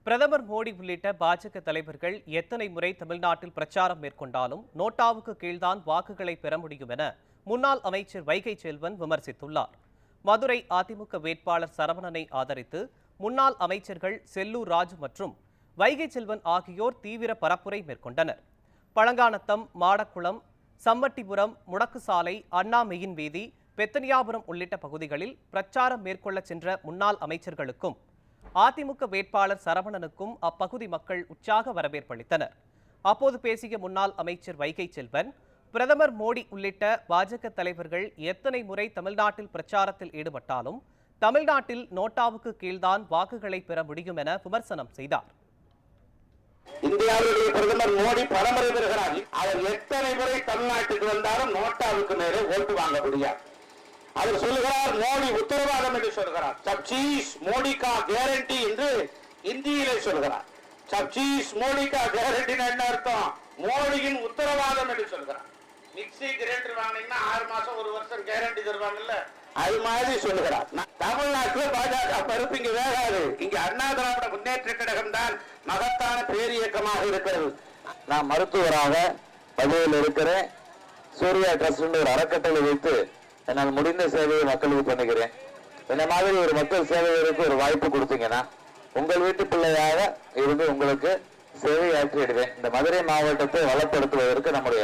பிரதமர் மோடி உள்ளிட்ட பாஜக தலைவர்கள் எத்தனை முறை தமிழ்நாட்டில் பிரச்சாரம் மேற்கொண்டாலும் நோட்டாவுக்கு கீழ்தான் வாக்குகளை பெற முடியும் என முன்னாள் அமைச்சர் வைகை செல்வன் விமர்சித்துள்ளார். மதுரை அதிமுக வேட்பாளர் சரவணனை ஆதரித்து முன்னாள் அமைச்சர்கள் செல்லூர் ராஜு மற்றும் வைகை செல்வன் ஆகியோர் தீவிர பரப்புரை மேற்கொண்டனர். பழங்கானத்தம், மாடக்குளம், சம்மட்டிபுரம், முடக்குசாலை, அண்ணா மெயின் வீதி, பெத்தனியாபுரம் உள்ளிட்ட பகுதிகளில் பிரச்சாரம் மேற்கொள்ள சென்ற முன்னாள் அமைச்சர்களுக்கும் அதிமுக வேட்பாளர் சரவணனுக்கும் அப்பகுதி மக்கள் உற்சாக வரவேற்பளித்தனர். அப்போது பேசிய முன்னாள் அமைச்சர் வைகை செல்வன், பிரதமர் மோடி உள்ளிட்ட பாஜக தலைவர்கள் எத்தனை முறை தமிழ்நாட்டில் பிரச்சாரத்தில் ஈடுபட்டாலும் தமிழ்நாட்டில் நோட்டாவுக்கு கீழ்தான் வாக்குகளை பெற முடியும் என விமர்சனம் செய்தார். இந்தியாவுடைய பிரதமர் மோடி பலமுறை வருகிறார். அவர் எத்தனை முறை தமிழ்நாட்டுக்கு வந்தாலும் நோட்டாவுக்கு மேலே ஓட்டு வாங்க முடியாது. அவர் சொல்லுகிறார், மோடி உத்தரவாதம் என்று சொல்கிறார். சப் சீஸ் மோடி கா கேரண்டி என்று இந்தியிலே சொல்கிறார். சப் சீஸ் மோடி கா கேரண்டி என்ன அர்த்தம்? மோடியின் உத்தரவாதம் என்று சொல்கிறார். மிக்சி கிரைண்டர் வாங்கினீங்கன்னா 6 மாசம் 1 வருஷம் கேரண்டி தருவாங்கல்ல, அது மாதிரி சொல்லுகிறார். தமிழ்நாட்டில் பாஜக பருப்பு இங்க வேகாது. இங்க அண்ணா திராவிட முன்னேற்ற கழகம் தான் மகத்தான பேரியக்கமாக இருக்கிறது. நான் மருத்துவராக பதவியில் இருக்கிறேன். சூர்யா ட்ரஸ்ட் ஒரு அறக்கட்டளை வைத்து என்னால் முடிந்த சேவையை மக்களுக்கு பண்ணுகிறேன். இந்த மாதிரி ஒரு மக்கள் சேவைகளுக்கு ஒரு வாய்ப்பு கொடுத்தீங்கன்னா உங்கள் வீட்டு பிள்ளையாக இருந்து உங்களுக்கு சேவையாற்றிடுவேன். இந்த மதுரை மாவட்டத்தை வளப்படுத்துவதற்கு நம்முடைய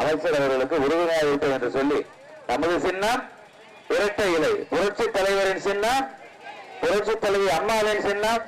அமைச்சர் அவர்களுக்கு உறுதுணையாக இருப்பேன் என்று சொல்லி, நமது சின்னம் இரட்டை இலை, புரட்சி தலைவரின் சின்னம், புரட்சி தலைவி அம்மாவின் சின்னம்,